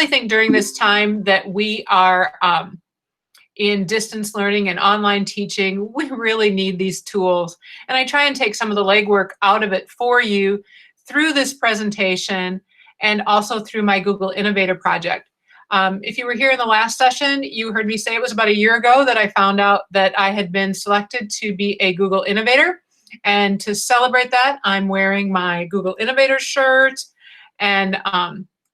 really think during this time that we are in distance learning and online teaching, we really need these tools. And I try and take some of the legwork out of it for you through this presentation and also through my Google Innovator project. If you were here in the last session, you heard me say it was about a year ago that I found out that I had been selected to be a Google Innovator. And to celebrate that, I'm wearing my Google Innovator shirt. And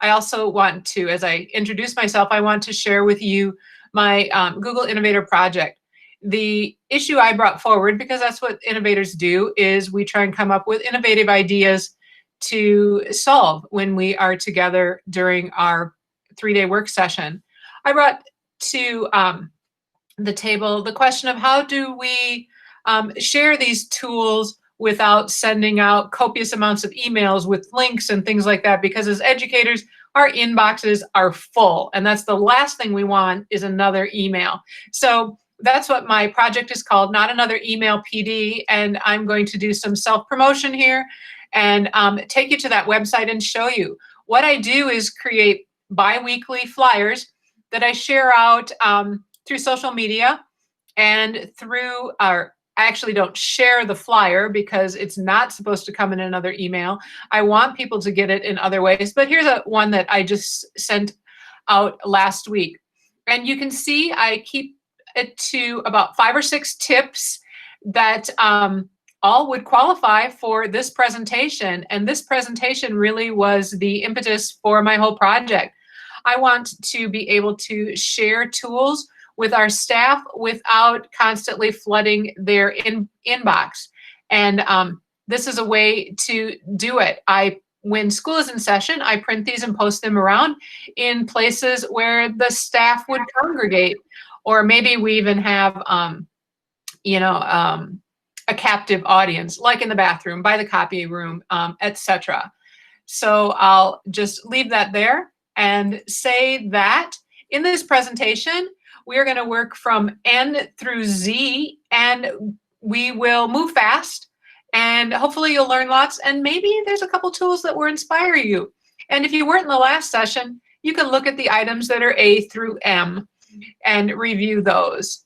I also want to, as I introduce myself, I want to share with you my Google Innovator project. The issue I brought forward, because that's what innovators do, is we try and come up with innovative ideas to solve when we are together during our 3-day work session. I brought to the table the question of how do we share these tools without sending out copious amounts of emails with links and things like that, because as educators, our inboxes are full, and that's the last thing we want is another email. So that's what my project is called, Not Another Email PD, and I'm going to do some self-promotion here and take you to that website and show you. What I do is create bi-weekly flyers that I share out through social media and through our, I actually don't share the flyer because it's not supposed to come in another email. I want people to get it in other ways, but here's one that I just sent out last week. And you can see I keep it to about 5 or 6 tips that all would qualify for this presentation. And this presentation really was the impetus for my whole project. I want to be able to share tools with our staff without constantly flooding their inbox. And this is a way to do it. When school is in session, I print these and post them around in places where the staff would congregate, or maybe we even have, a captive audience, like in the bathroom, by the copy room, etc. So I'll just leave that there and say that in this presentation, we are going to work from N through Z, and we will move fast, and hopefully you'll learn lots, and maybe there's a couple tools that will inspire you. And if you weren't in the last session, you can look at the items that are A through M and review those.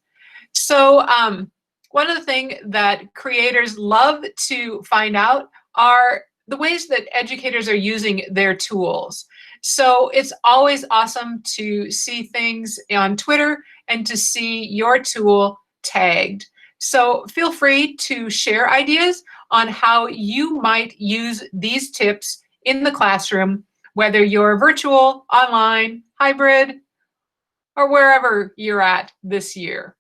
So one of the things that creators love to find out are the ways that educators are using their tools. So it's always awesome to see things on Twitter and to see your tool tagged. So feel free to share ideas on how you might use these tips in the classroom, whether you're virtual, online, hybrid, or wherever you're at this year.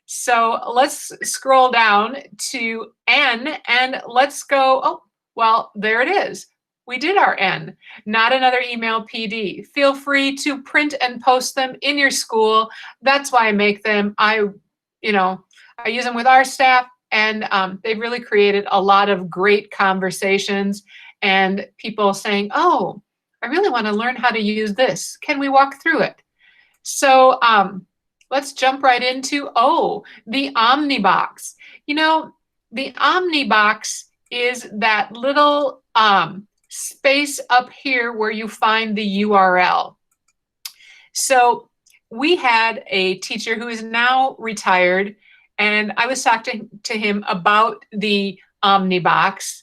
So let's scroll down to N and let's go, oh, well, there it is. We did our N, Not Another Email PD. Feel free to print and post them in your school. That's why I make them. I use them with our staff, and they've really created a lot of great conversations and people saying, oh, I really want to learn how to use this. Can we walk through it? So let's jump right into, the Omnibox. The Omnibox is that little space up here where you find the URL. So we had a teacher who is now retired, and I was talking to him about the Omnibox,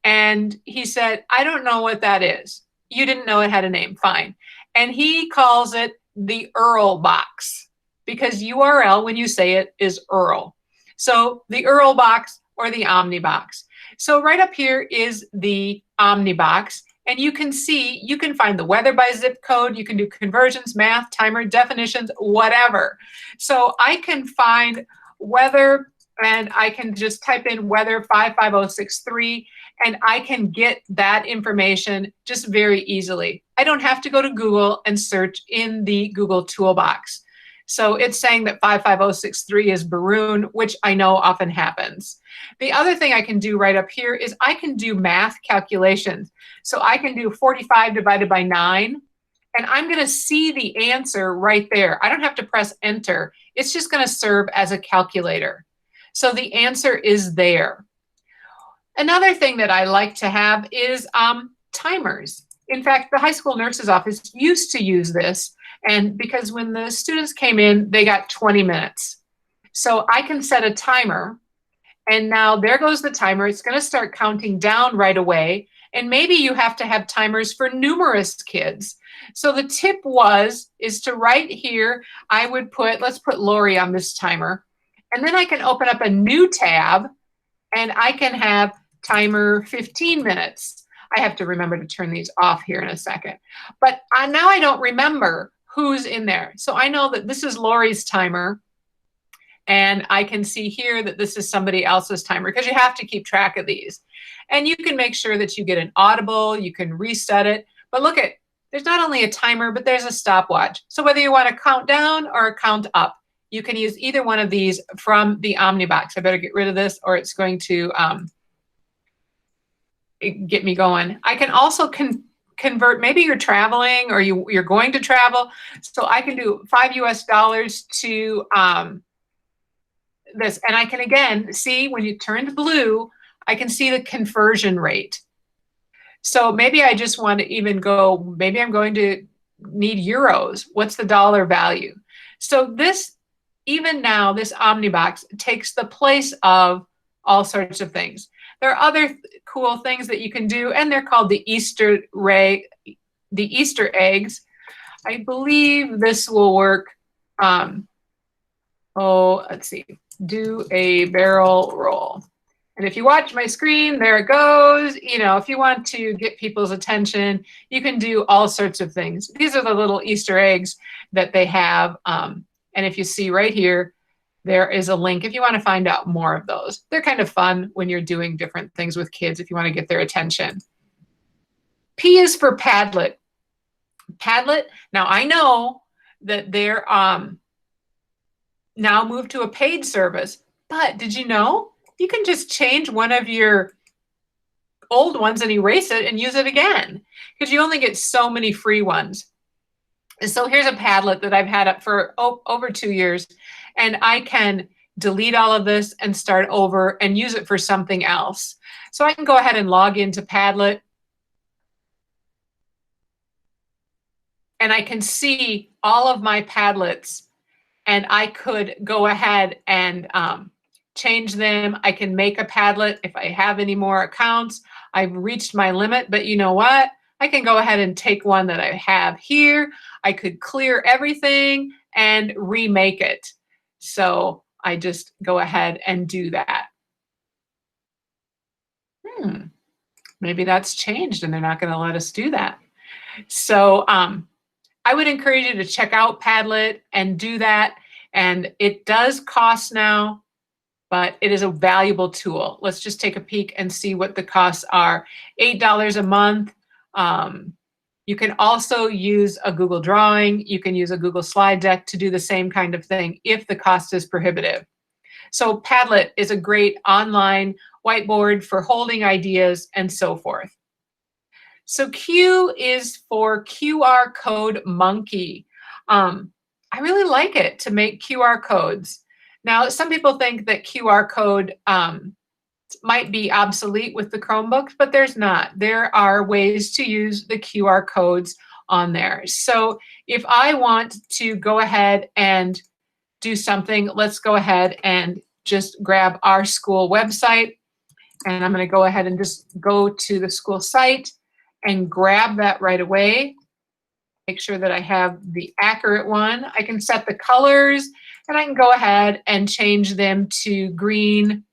and he said, I don't know what that is. You didn't know it had a name, fine. And he calls it the URL box, because URL, when you say it, is URL. So the URL box or the Omnibox. So right up here is the Omnibox, and you can see, you can find the weather by zip code, you can do conversions, math, timer, definitions, whatever. So I can find weather, and I can just type in weather 55063, and I can get that information just very easily. I don't have to go to Google and search in the Google toolbox. So it's saying that 55063 is Baroon, which I know often happens. The other thing I can do right up here is I can do math calculations. So I can do 45 divided by 9, and I'm going to see the answer right there. I don't have to press enter. It's just going to serve as a calculator. So the answer is there. Another thing that I like to have is timers. In fact, the high school nurse's office used to use this, and because when the students came in, they got 20 minutes. So I can set a timer, and now there goes the timer. It's going to start counting down right away. And maybe you have to have timers for numerous kids. So the tip is to right here, I would put, let's put Lori on this timer. And then I can open up a new tab, and I can have timer 15 minutes. I have to remember to turn these off here in a second. But now I don't remember who's in there. So I know that this is Lori's timer. And I can see here that this is somebody else's timer, because you have to keep track of these. And you can make sure that you get an audible, you can reset it. But look at, there's not only a timer, but there's a stopwatch. So whether you want to count down or count up, you can use either one of these from the Omnibox. I better get rid of this, or it's going to get me going. I can also convert, maybe you're traveling or you're going to travel. So I can do $5 US to this. And I can, again, see when you turn to blue, I can see the conversion rate. So maybe I just want to even go, maybe I'm going to need euros. What's the dollar value? So this, even now, this Omnibox takes the place of all sorts of things. There are other cool things that you can do, and they're called the Easter eggs. I believe this will work. Let's see. Do a barrel roll. And if you watch my screen, there it goes. You know, if you want to get people's attention, you can do all sorts of things. These are the little Easter eggs that they have. And if you see right here, there is a link if you want to find out more of those. They're kind of fun when you're doing different things with kids if you want to get their attention. P is for Padlet. Padlet, now I know that they're now moved to a paid service, but did you know you can just change one of your old ones and erase it and use it again, because you only get so many free ones. And so here's a Padlet that I've had up for over 2 years, and I can delete all of this and start over and use it for something else. So I can go ahead and log into Padlet, and I can see all of my Padlets, and I could go ahead and change them. I can make a Padlet if I have any more accounts. I've reached my limit, but you know what? I can go ahead and take one that I have here. I could clear everything and remake it. So I just go ahead and do that. Maybe that's changed and they're not going to let us do that. So I would encourage you to check out Padlet and do that. And it does cost now, but it is a valuable tool. Let's just take a peek and see what the costs are. $8 a month. You can also use a Google Drawing. You can use a Google Slide Deck to do the same kind of thing if the cost is prohibitive. So Padlet is a great online whiteboard for holding ideas and so forth. So Q is for QR Code Monkey. I really like it to make QR codes. Now, some people think that QR code might be obsolete with the Chromebooks, but there's not. There are ways to use the QR codes on there. So if I want to go ahead and do something, let's go ahead and just grab our school website. And I'm going to go ahead and just go to the school site and grab that right away. Make sure that I have the accurate one. I can set the colors, and I can go ahead and change them to green.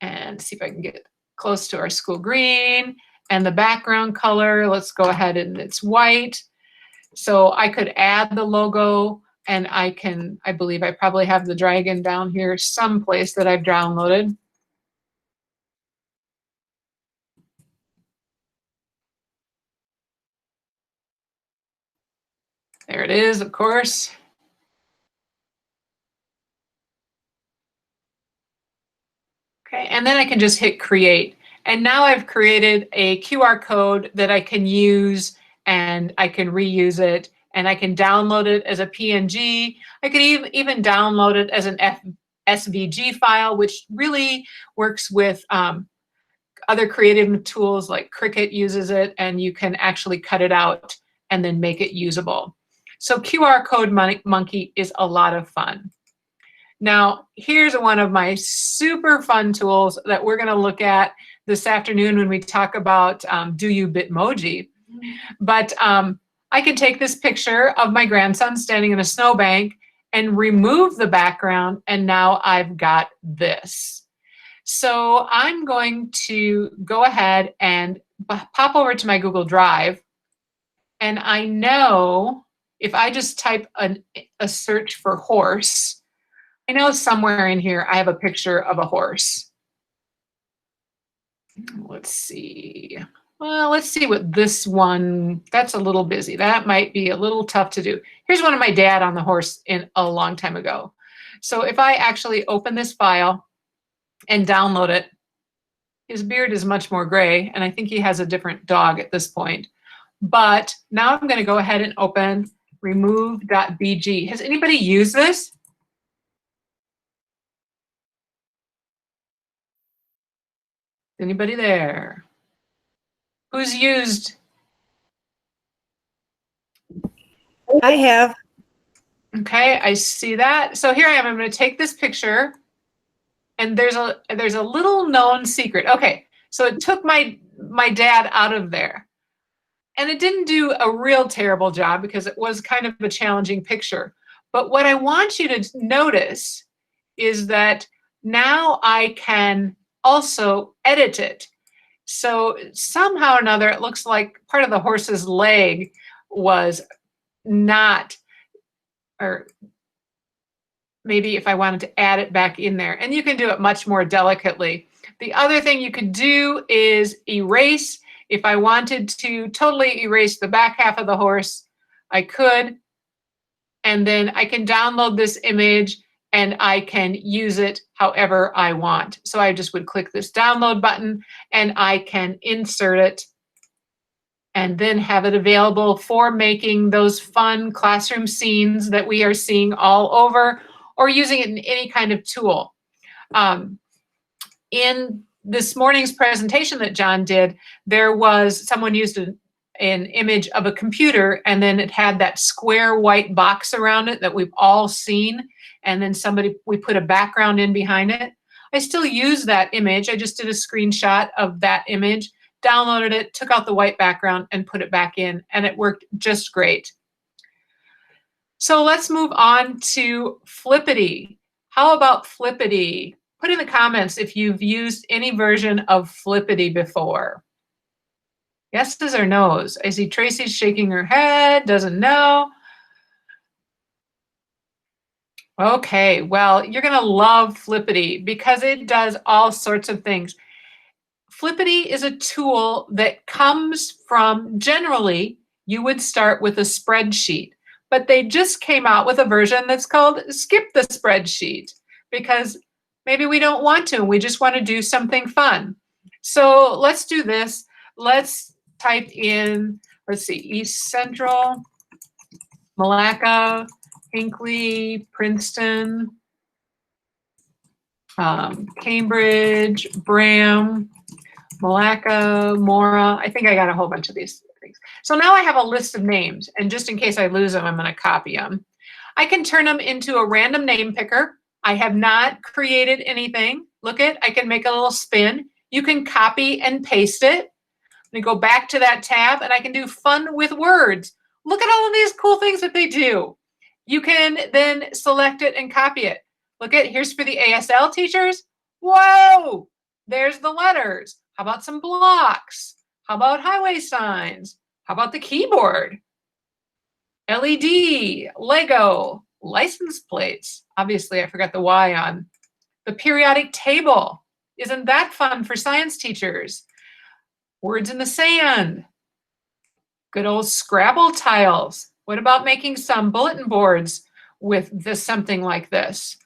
And see if I can get close to our school green. And the background color, let's go ahead and it's white. So I could add the logo, and I believe I probably have the dragon down here someplace that I've downloaded. There it is, of course. Okay, and then I can just hit create. And now I've created a QR code that I can use, and I can reuse it, and I can download it as a PNG. I could even download it as an SVG file, which really works with other creative tools like Cricut uses it, and you can actually cut it out and then make it usable. So QR Code Monkey is a lot of fun. Now, here's one of my super fun tools that we're going to look at this afternoon when we talk about Do You Bitmoji. But I can take this picture of my grandson standing in a snowbank and remove the background, and now I've got this. So I'm going to go ahead and pop over to my Google Drive, and I know if I just type a search for horse, I know somewhere in here I have a picture of a horse. Let's see. Well, let's see what this one, that's a little busy. That might be a little tough to do. Here's one of my dad on the horse in a long time ago. So if I actually open this file and download it, his beard is much more gray, and I think he has a different dog at this point. But now I'm going to go ahead and open remove.bg. Has anybody used this? Anybody there? Who's used? I have. Okay, I see that. So here I am. I'm going to take this picture, and there's a little known secret. Okay, so it took my dad out of there, and it didn't do a real terrible job because it was kind of a challenging picture. But what I want you to notice is that now I can also edit it. So somehow or another, it looks like part of the horse's leg was not, or maybe if I wanted to add it back in there, and you can do it much more delicately. The other thing you could do is erase. If I wanted to totally erase the back half of the horse, I could, and then I can download this image and I can use it however I want. So I just would click this download button and I can insert it and then have it available for making those fun classroom scenes that we are seeing all over, or using it in any kind of tool. In this morning's presentation that John did, there was someone used an image of a computer, and then it had that square white box around it that we've all seen, and then we put a background in behind it. I still use that image. I just did a screenshot of that image, downloaded it, took out the white background, and put it back in, and it worked just great. So let's move on to Flippity. How about Flippity? Put in the comments if you've used any version of Flippity before. Yeses or nos? I see Tracy's shaking her head, doesn't know. Okay, well, you're gonna love Flippity because it does all sorts of things. Flippity is a tool that comes from, generally, you would start with a spreadsheet, but they just came out with a version that's called Skip the Spreadsheet, because maybe we don't want to, we just want to do something fun. So let's do this. Let's type in, let's see, East Central, Malacca, Hinckley, Princeton, Cambridge, Bram, Malacca, Mora. I think I got a whole bunch of these things. So now I have a list of names, and just in case I lose them, I'm going to copy them. I can turn them into a random name picker. I have not created anything. Look at, I can make a little spin. You can copy and paste it. I'm going to go back to that tab, and I can do fun with words. Look at all of these cool things that they do. You can then select it and copy it. Look at, here's for the ASL teachers. Whoa, there's the letters. How about some blocks? How about highway signs? How about the keyboard? LED, Lego, license plates. Obviously, I forgot the Y on. The periodic table. Isn't that fun for science teachers? Words in the sand. Good old Scrabble tiles. What about making some bulletin boards with something like this?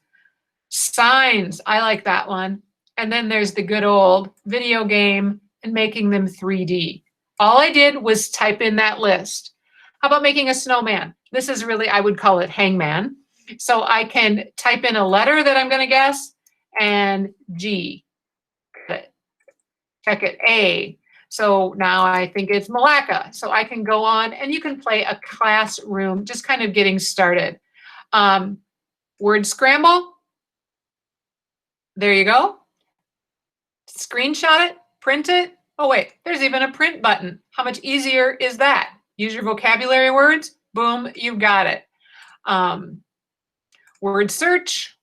Signs, I like that one. And then there's the good old video game and making them 3D. All I did was type in that list. How about making a snowman? This is really, I would call it hangman. So I can type in a letter that I'm going to guess and G. Good. check it, A. So now I think it's Malacca. So I can go on and you can play a classroom, just kind of getting started. Word scramble. There you go. Screenshot it, print it. Oh wait, there's even a print button. How much easier is that? Use your vocabulary words. Boom, you've got it. Word search.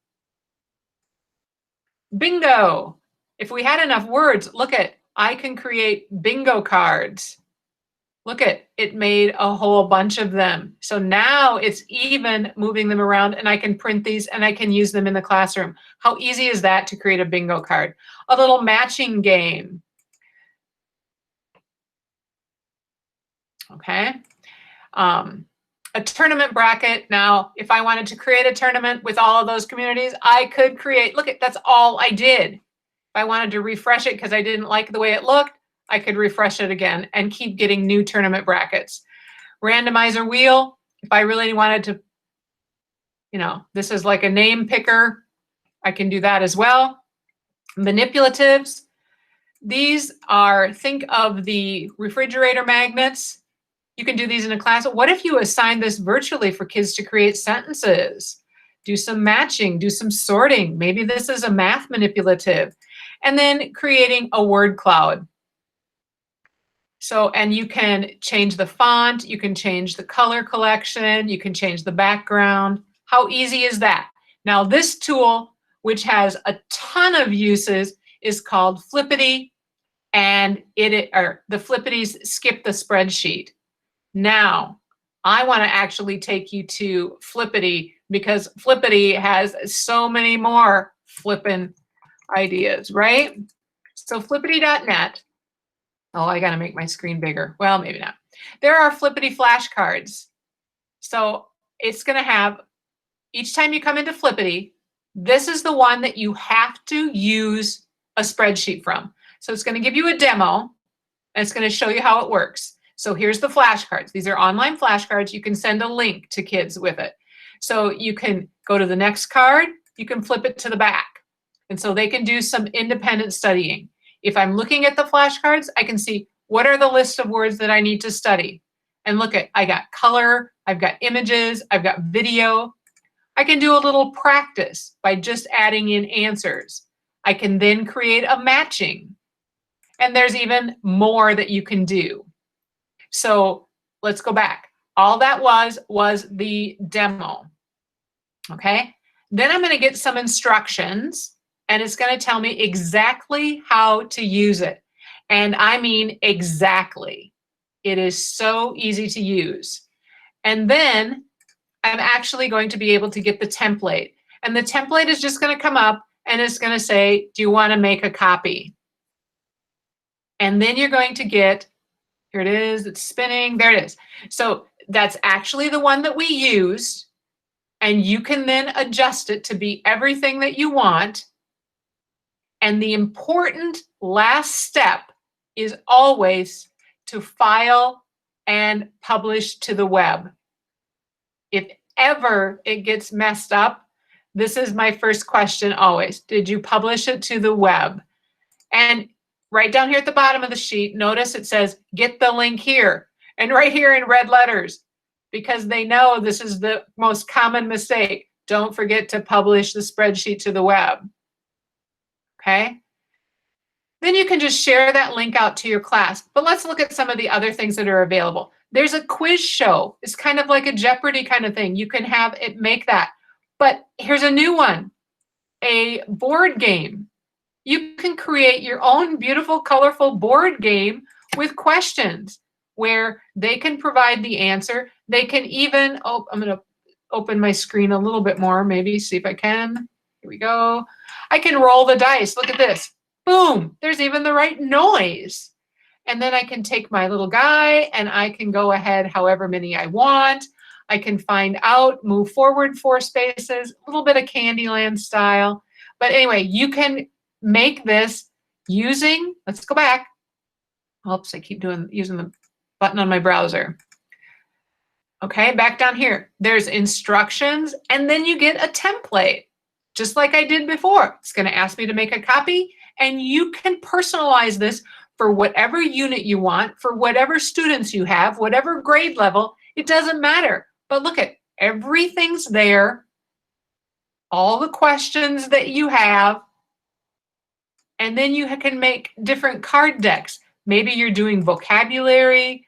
Bingo. If we had enough words, look at, I can create bingo cards. Look at, it made a whole bunch of them. So now it's even moving them around and I can print these and I can use them in the classroom. How easy is that to create a bingo card? A little matching game. Okay. A tournament bracket. Now, if I wanted to create a tournament with all of those communities, I could create, look at, that's all I did. If I wanted to refresh it because I didn't like the way it looked, I could refresh it again and keep getting new tournament brackets. Randomizer wheel, if I really wanted to, you know, this is like a name picker, I can do that as well. Manipulatives, these are, think of the refrigerator magnets. You can do these in a class. What if you assign this virtually for kids to create sentences? Do some matching, do some sorting. Maybe this is a math manipulative. And then creating a word cloud. So, and you can change the font, you can change the color collection, you can change the background. How easy is that? Now, this tool, which has a ton of uses, is called Flippity, and the Flippities skip the spreadsheet. Now, I want to actually take you to Flippity because Flippity has so many more flippin' ideas, right? So flippity.net. Oh, I got to make my screen bigger. Well, maybe not. There are Flippity flashcards. So it's going to have, each time you come into Flippity, this is the one that you have to use a spreadsheet from. So it's going to give you a demo, and it's going to show you how it works. So here's the flashcards. These are online flashcards. You can send a link to kids with it. So you can go to the next card, you can flip it to the back. And so they can do some independent studying. If I'm looking at the flashcards, I can see what are the list of words that I need to study. And look at, I got color, I've got images, I've got video. I can do a little practice by just adding in answers. I can then create a matching. And there's even more that you can do. So let's go back. All that was the demo. Okay. Then I'm going to get some instructions and it's going to tell me exactly how to use it. And I mean exactly. It is so easy to use. And then I'm actually going to be able to get the template. And the template is just going to come up and it's going to say, do you want to make a copy? And then you're going to get, here it is, it's spinning, there it is. So that's actually the one that we used. And you can then adjust it to be everything that you want. And the important last step is always to file and publish to the web. If ever it gets messed up, this is my first question always. Did you publish it to the web? And right down here at the bottom of the sheet, notice it says, get the link here. And right here in red letters, because they know this is the most common mistake. Don't forget to publish the spreadsheet to the web. Okay? Then you can just share that link out to your class. But let's look at some of the other things that are available. There's a quiz show. It's kind of like a Jeopardy kind of thing. You can have it make that. But here's a new one, a board game. You can create your own beautiful, colorful board game with questions where they can provide the answer. They can even, oh, I'm going to open my screen a little bit more, maybe see if I can. Here we go. I can roll the dice. Look at this. Boom, there's even the right noise. And then I can take my little guy and I can go ahead however many I want. I can find out, move forward 4 spaces, a little bit of Candyland style. But anyway, you can make this using, let's go back. Oops, I keep using the button on my browser. Okay, back down here, there's instructions and then you get a template, just like I did before. It's going to ask me to make a copy And you can personalize this for whatever unit you want, for whatever students you have, whatever grade level, it doesn't matter. But look at everything's there, all the questions that you have, and then you can make different card decks. Maybe you're doing vocabulary,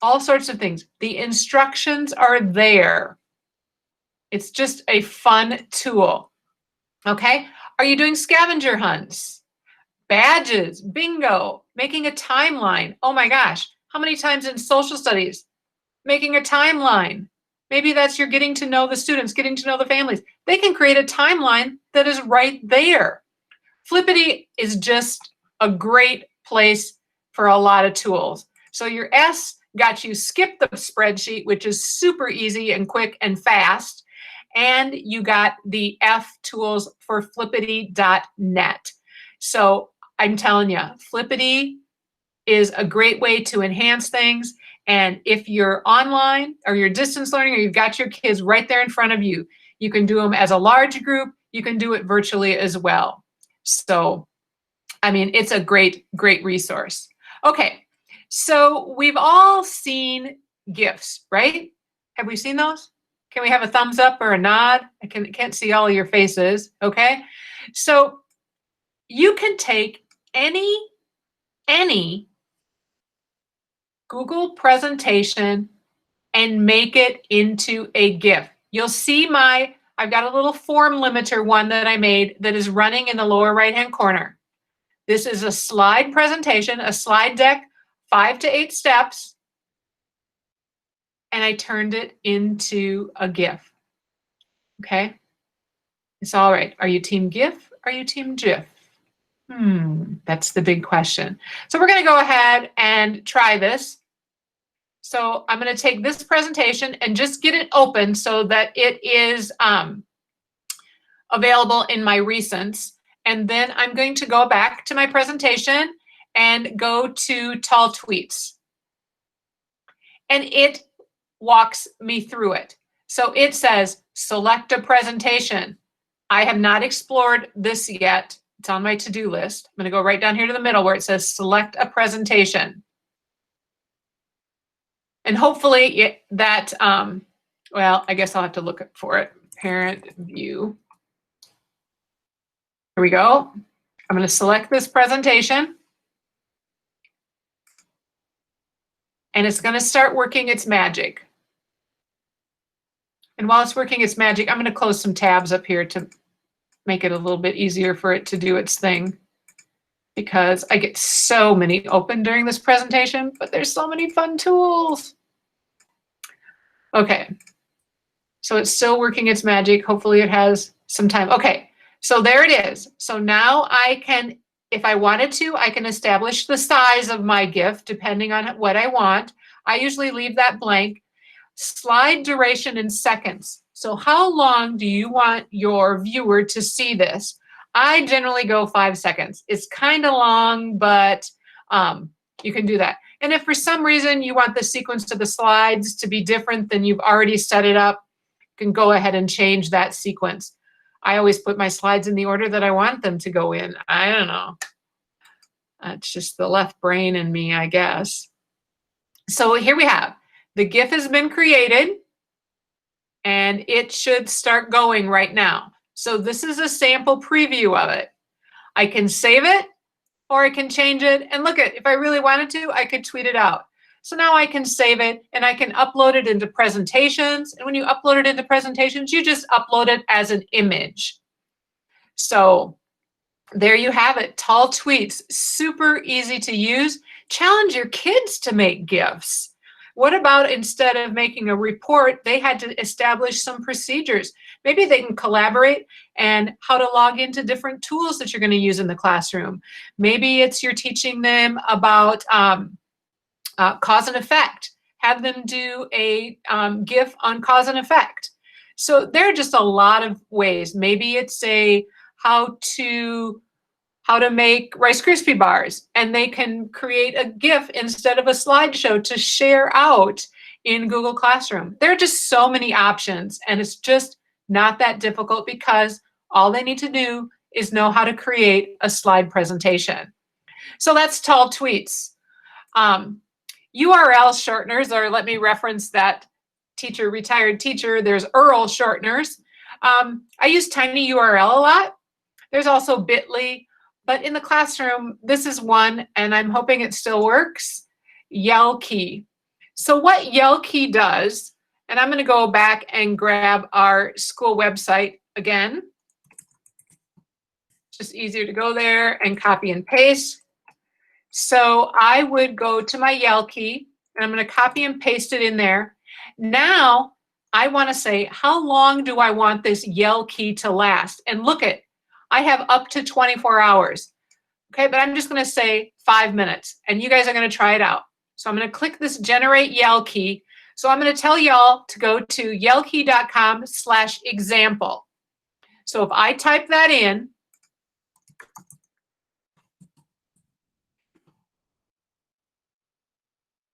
all sorts of things. The instructions are there. It's just a fun tool. Okay? Are you doing scavenger hunts? Badges, bingo, making a timeline. Oh my gosh, how many times in social studies? Making a timeline. Maybe that's you're getting to know the students, getting to know the families. They can create a timeline that is right there. Flippity is just a great place for a lot of tools. So your S got you skip the spreadsheet, which is super easy and quick and fast. And you got the F tools for flippity.net. So I'm telling you, Flippity is a great way to enhance things. And if you're online or you're distance learning or you've got your kids right there in front of you, you can do them as a large group. You can do it virtually as well. So, I mean, it's a great, great resource. Okay, so we've all seen GIFs, right? Have we seen those? Can we have a thumbs up or a nod? I can't see all of your faces, okay? So you can take any Google presentation and make it into a GIF. You'll see I've got a little form limiter one that I made that is running in the lower right-hand corner. This is a slide presentation, a slide deck, 5 to 8 steps, and I turned it into a GIF. Okay? It's all right. Are you team GIF? Are you team GIF? That's the big question. So we're going to go ahead and try this. So I'm going to take this presentation and just get it open so that it is available in my recents. And then I'm going to go back to my presentation and go to Tall Tweets. And it walks me through it. So it says, select a presentation. I have not explored this yet. It's on my to-do list. I'm going to go right down here to the middle where it says select a presentation. And hopefully well, I guess I'll have to look for it. Parent view. Here we go. I'm going to select this presentation. And it's going to start working its magic. And while it's working its magic, I'm going to close some tabs up here to make it a little bit easier for it to do its thing, because I get so many open during this presentation, but there's so many fun tools. Okay, so it's still working its magic. Hopefully it has some time. Okay, so there it is. So now I can, if I wanted to, I can establish the size of my GIF depending on what I want. I usually leave that blank. Slide duration in seconds. So how long do you want your viewer to see this? I generally go 5 seconds. It's kind of long, but you can do that. And if for some reason you want the sequence of the slides to be different than you've already set it up, you can go ahead and change that sequence. I always put my slides in the order that I want them to go in. I don't know. That's just the left brain in me, I guess. So here we have, the GIF has been created and it should start going right now. So this is a sample preview of it. I can save it or I can change it. And look at, if I really wanted to, I could tweet it out. So now I can save it and I can upload it into presentations. And when you upload it into presentations, you just upload it as an image. So there you have it, Tall Tweets, super easy to use. Challenge your kids to make GIFs. What about instead of making a report, they had to establish some procedures. Maybe they can collaborate and how to log into different tools that you're going to use in the classroom. Maybe it's you're teaching them about cause and effect. Have them do a GIF on cause and effect. So there are just a lot of ways. Maybe it's a how to make Rice Krispie bars, and they can create a GIF instead of a slideshow to share out in Google Classroom. There are just so many options, and it's just not that difficult because all they need to do is know how to create a slide presentation. So that's tall tweets. URL shorteners, or let me reference that retired teacher, there's URL shorteners. I use tiny URL a lot. There's also bit.ly, but in the classroom, this is one, and I'm hoping it still works, YellKey. So what YellKey does, and I'm going to go back and grab our school website again. It's just easier to go there and copy and paste. So I would go to my YellKey, and I'm going to copy and paste it in there. Now I want to say, how long do I want this YellKey to last? And look at, I have up to 24 hours. Okay, but I'm just going to say 5 minutes, and you guys are going to try it out. So I'm going to click this generate YellKey. So I'm going to tell y'all to go to yellkey.com/example. So if I type that in,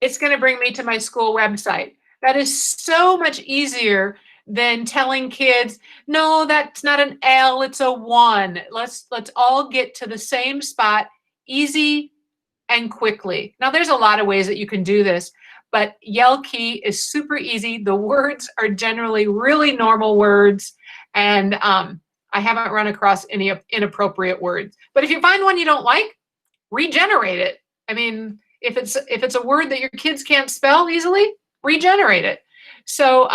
it's going to bring me to my school website. That is so much easier than telling kids, no, that's not an L, it's a 1. Let's all get to the same spot, easy and quickly. Now, there's a lot of ways that you can do this, but YellKey is super easy. The words are generally really normal words, and I haven't run across any inappropriate words. But if you find one you don't like, regenerate it. I mean, if it's a word that your kids can't spell easily, regenerate it. So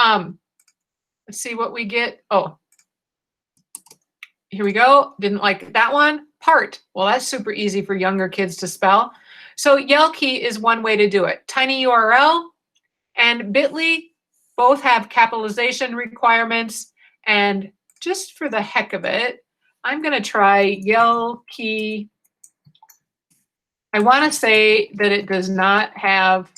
let's see what we get. Oh, here we go. Didn't like that one. Part. Well, that's super easy for younger kids to spell. So YellKey is one way to do it. Tiny URL and bit.ly both have capitalization requirements. And just for the heck of it, I'm going to try YellKey. I want to say that it does not have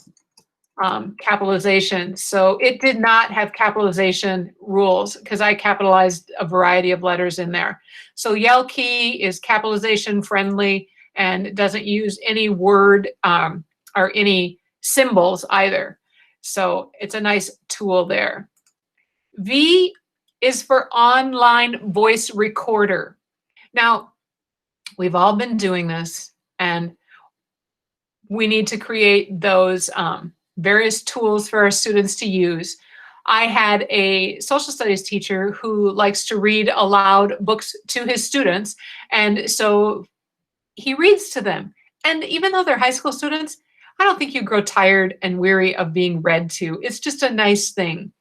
capitalization. So it did not have capitalization rules because I capitalized a variety of letters in there. So YellKey is capitalization friendly and doesn't use any word or any symbols either. So it's a nice tool there. V is for online voice recorder. Now, we've all been doing this, and we need to create those various tools for our students to use. I had a social studies teacher who likes to read aloud books to his students, and so he reads to them. And even though they're high school students, I don't think you grow tired and weary of being read to. It's just a nice thing.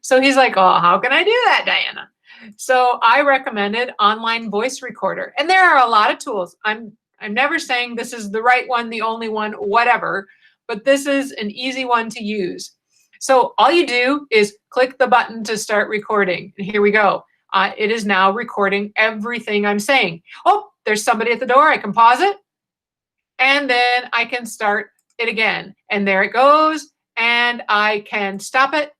So he's like, oh, how can I do that, Diana? So I recommended online voice recorder. And there are a lot of tools. I'm never saying this is the right one, the only one, whatever, but this is an easy one to use. So all you do is click the button to start recording. And here we go. It is now recording everything I'm saying. Oh, there's somebody at the door. I can pause it. And then I can start it again. And there it goes. And I can stop it.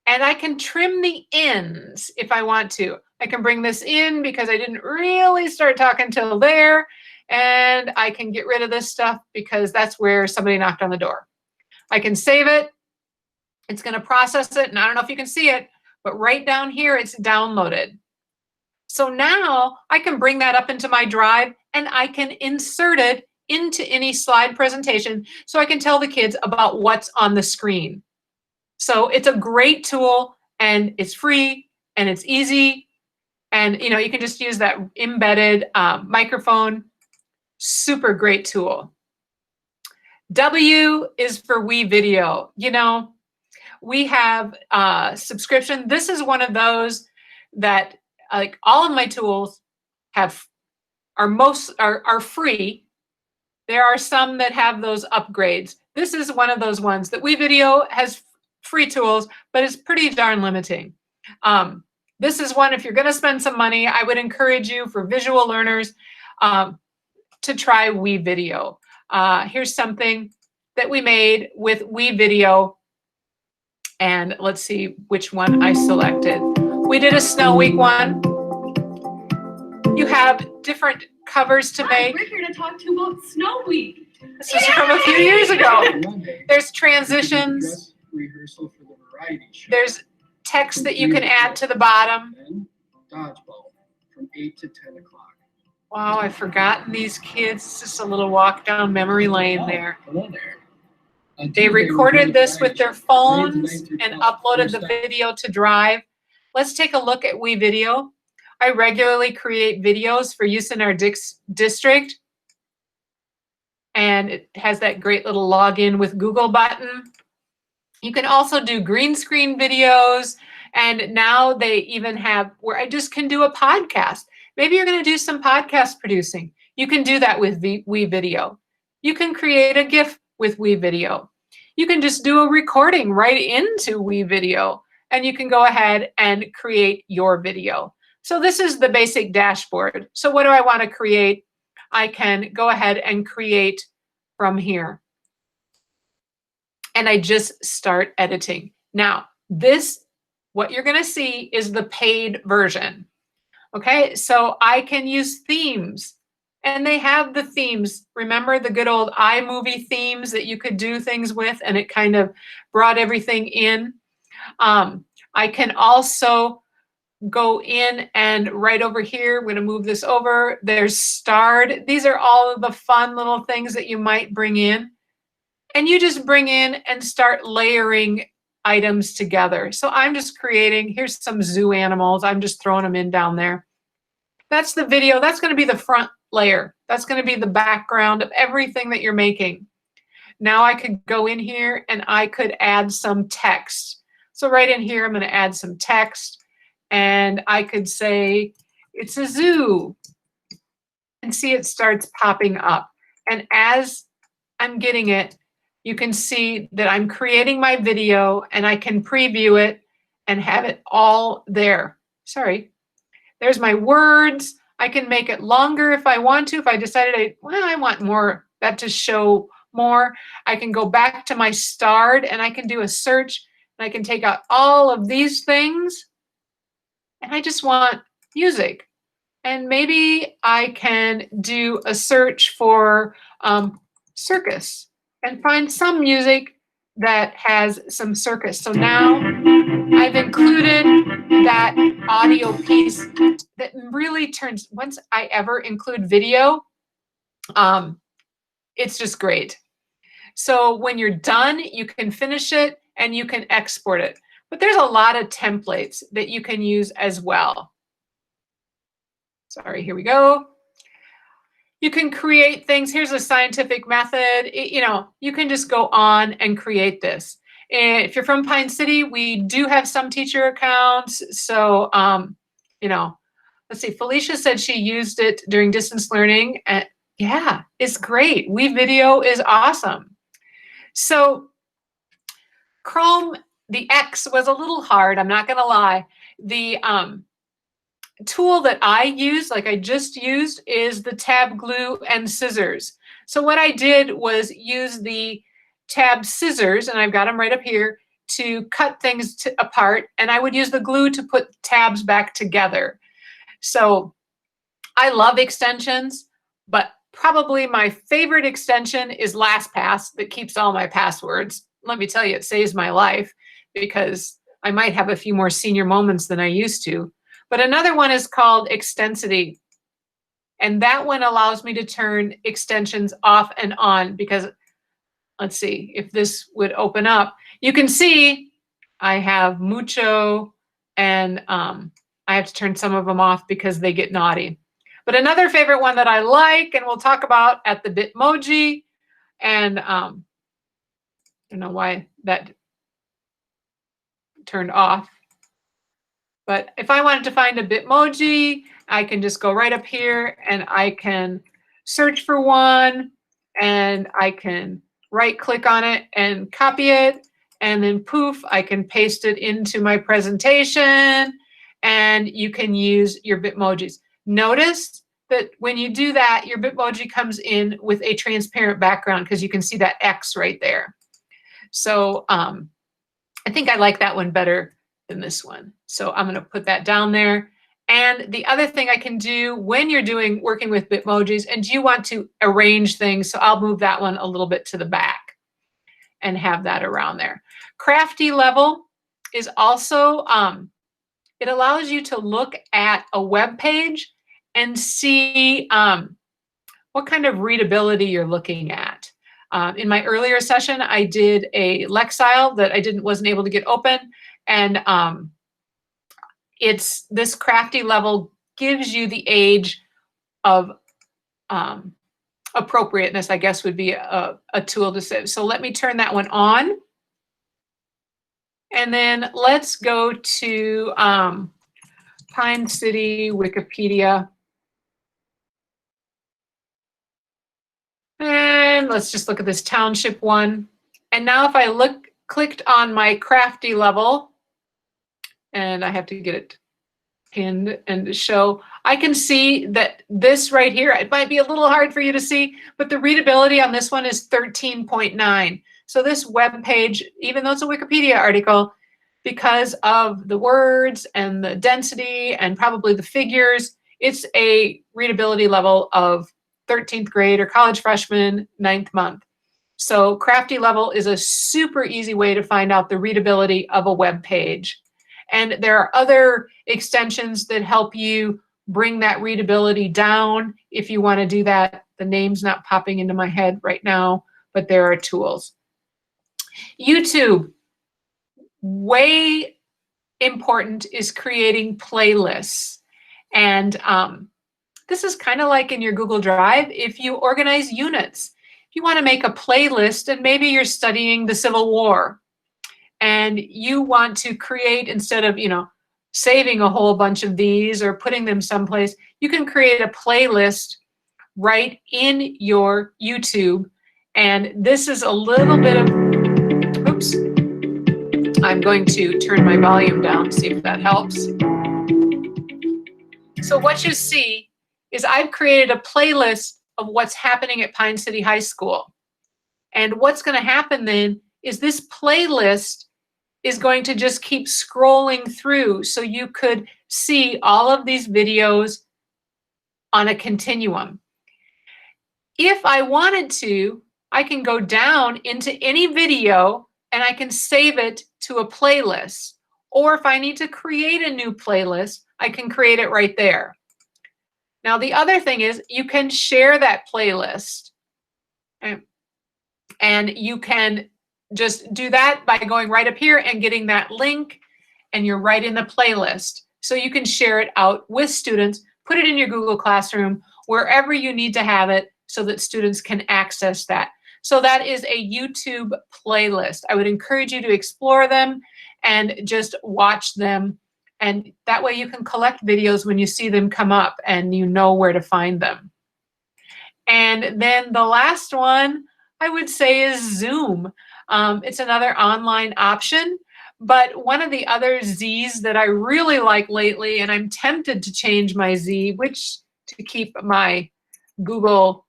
And I can trim the ends if I want to. I can bring this in because I didn't really start talking till there. And I can get rid of this stuff because that's where somebody knocked on the door. I can save it. It's going to process it. And I don't know if you can see it, but right down here, it's downloaded. So now I can bring that up into my drive and I can insert it into any slide presentation so I can tell the kids about what's on the screen. So it's a great tool, and it's free and it's easy. And you can just use that embedded microphone. Super great tool. W is for WeVideo. We have a subscription. This is one of those that, like, all of my tools are free. There are some that have those upgrades. This is one of those ones that WeVideo has free tools, but it's pretty darn limiting. This is one, if you're going to spend some money, I would encourage you, for visual learners, to try WeVideo. Here's something that we made with WeVideo. And let's see which one I selected. We did a Snow Week one. You have different covers to make. We're here to talk to you about Snow Week. This is from a few years ago. There's transitions. Rehearsal for the variety show. There's text that you can add to the bottom. Then dodgeball. from 8 to 10 o'clock. Wow, I've forgotten these kids. It's just a little walk down memory lane there. Hello there. They recorded this with their phones and uploaded the video to Drive. Let's take a look at WeVideo. I regularly create videos for use in our district. And it has that great little login with Google button. You can also do green screen videos. And now they even have where I just can do a podcast. Maybe you're going to do some podcast producing. You can do that with WeVideo. You can create a GIF with WeVideo. You can just do a recording right into WeVideo, and you can go ahead and create your video. So this is the basic dashboard. So what do I want to create? I can go ahead and create from here. And I just start editing. Now, what you're going to see is the paid version. Okay, so I can use themes. And they have the themes. Remember the good old iMovie themes that you could do things with, and it kind of brought everything in. I can also go in and right over here, I'm going to move this over. There's starred. These are all of the fun little things that you might bring in. And you just bring in and start layering items together. So I'm just creating, here's some zoo animals. I'm just throwing them in down there. That's the video. That's going to be the front layer. That's going to be the background of everything that you're making. Now I could go in here and I could add some text. So right in here, I'm going to add some text. And I could say, it's a zoo. And see it starts popping up. And as I'm getting it, you can see that I'm creating my video and I can preview it and have it all there. Sorry. There's my words. I can make it longer if I want to. If I decided I want more, that to show more. I can go back to my starred and I can do a search and I can take out all of these things. And I just want music. And maybe I can do a search for circus and find some music that has some circus. So now I've included that audio piece that really turns, once I ever include video, it's just great. So when you're done, you can finish it and you can export it. But there's a lot of templates that you can use as well. Sorry, here we go. You can create things. Here's a scientific method. You can just go on and create this. And if you're from Pine City, we do have some teacher accounts. So, let's see. Felicia said she used it during distance learning. And yeah, it's great. WeVideo is awesome. So Chrome, the X was a little hard. I'm not going to lie. The tool that I use, like I just used, is the tab glue and scissors. So what I did was use the tab scissors, and I've got them right up here, to cut things apart, and I would use the glue to put tabs back together. So I love extensions, but probably my favorite extension is LastPass that keeps all my passwords. Let me tell you, it saves my life because I might have a few more senior moments than I used to. But another one is called Extensity. And that one allows me to turn extensions off and on because, let's see, if this would open up, you can see I have Mucho and I have to turn some of them off because they get naughty. But another favorite one that I like, and we'll talk about at the Bitmoji, and I don't know why that turned off. But if I wanted to find a Bitmoji, I can just go right up here and I can search for one and I can right click on it and copy it. And then poof, I can paste it into my presentation and you can use your Bitmojis. Notice that when you do that, your Bitmoji comes in with a transparent background because you can see that X right there. So I think I like that one better than this one. So I'm going to put that down there. And the other thing I can do when you're working with Bitmojis, and you want to arrange things, so I'll move that one a little bit to the back and have that around there. Crafty level is also, it allows you to look at a web page and see what kind of readability you're looking at. In my earlier session, I did a Lexile that wasn't able to get open, and it's this crafty level gives you the age of appropriateness, I guess would be a tool to say. So let me turn that one on. And then let's go to Pine City Wikipedia. And let's just look at this township one. And now if I clicked on my crafty level, and I have to get it pinned and show, I can see that this right here, it might be a little hard for you to see, but the readability on this one is 13.9. So this web page, even though it's a Wikipedia article, because of the words and the density and probably the figures, it's a readability level of 13th grade or college freshman, 9th month. So crafty level is a super easy way to find out the readability of a web page. And there are other extensions that help you bring that readability down if you want to do that. The name's not popping into my head right now, but there are tools. YouTube, way important is creating playlists. And this is kind of like in your Google Drive, if you organize units. If you want to make a playlist and maybe you're studying the Civil War and you want to create, instead of, saving a whole bunch of these or putting them someplace, you can create a playlist right in your YouTube. And this is a little bit of, oops, I'm going to turn my volume down, see if that helps. So what you see is I've created a playlist of what's happening at Pine City High School. And what's going to happen then is this playlist is going to just keep scrolling through, so you could see all of these videos on a continuum. If I wanted to, I can go down into any video and I can save it to a playlist. Or if I need to create a new playlist, I can create it right there. Now, the other thing is you can share that playlist. Okay? And you can just do that by going right up here and getting that link, and you're right in the playlist. So you can share it out with students, put it in your Google Classroom, wherever you need to have it so that students can access that. So that is a YouTube playlist. I would encourage you to explore them and just watch them. And that way you can collect videos when you see them come up and you know where to find them. And then the last one I would say is Zoom. It's another online option, but one of the other Z's that I really like lately, and I'm tempted to change my Z, which to keep my Google,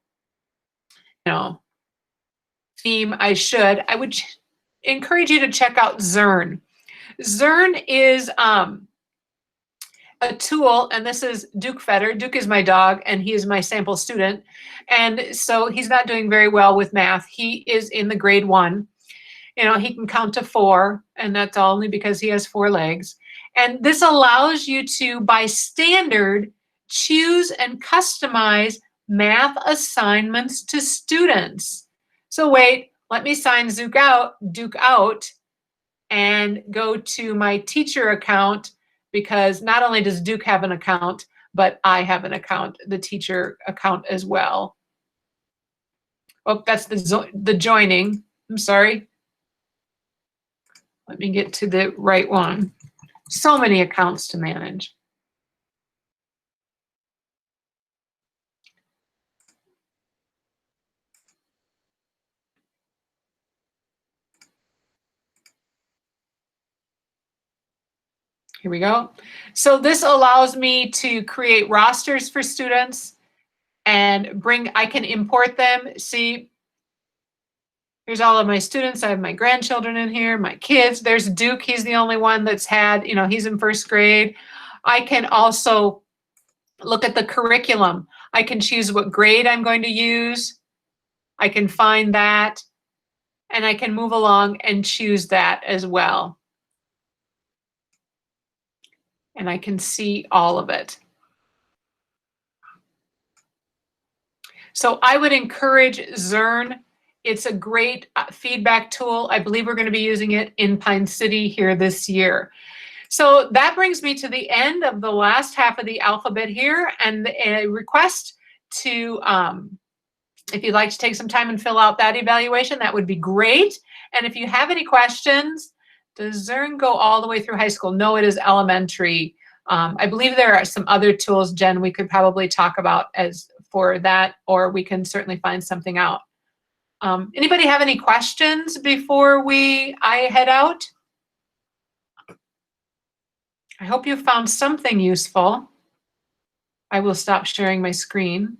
theme, I would encourage you to check out Zern. Zern is a tool, and this is Duke Fedder. Duke is my dog, and he is my sample student. And so he's not doing very well with math. He is in the grade 1. He can count to 4, and that's only because he has 4 legs. And this allows you to, by standard, choose and customize math assignments to students. So wait, let me sign Duke out and go to my teacher account, because not only does Duke have an account, but I have an account, the teacher account as well. Oh, that's the joining. I'm sorry. Let me get to the right one. So many accounts to manage. Here we go. So this allows me to create rosters for students and I can import them. See, here's all of my students. I have my grandchildren in here, my kids. There's Duke. He's the only one that's had, he's in 1st grade. I can also look at the curriculum. I can choose what grade I'm going to use. I can find that, and I can move along and choose that as well. and I can see all of it. So I would encourage Zern. It's a great feedback tool. I believe we're going to be using it in Pine City here this year. So that brings me to the end of the last half of the alphabet here, and a request to, if you'd like to take some time and fill out that evaluation, that would be great. And if you have any questions, does Zern go all the way through high school? No, it is elementary. I believe there are some other tools, Jen, we could probably talk about as for that, or we can certainly find something out. Anybody have any questions before I head out? I hope you found something useful. I will stop sharing my screen.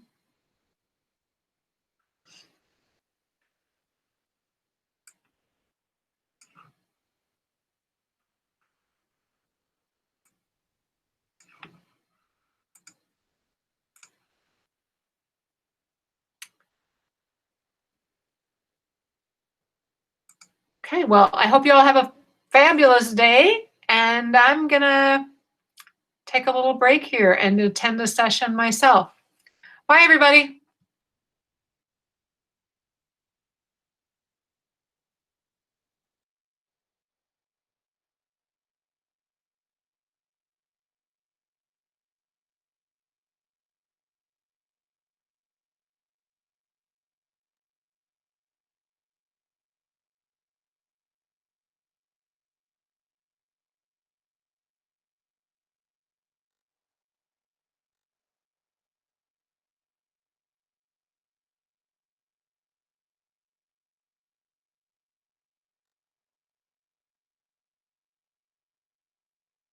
Okay, well, I hope you all have a fabulous day, and I'm gonna take a little break here and attend the session myself. Bye, everybody.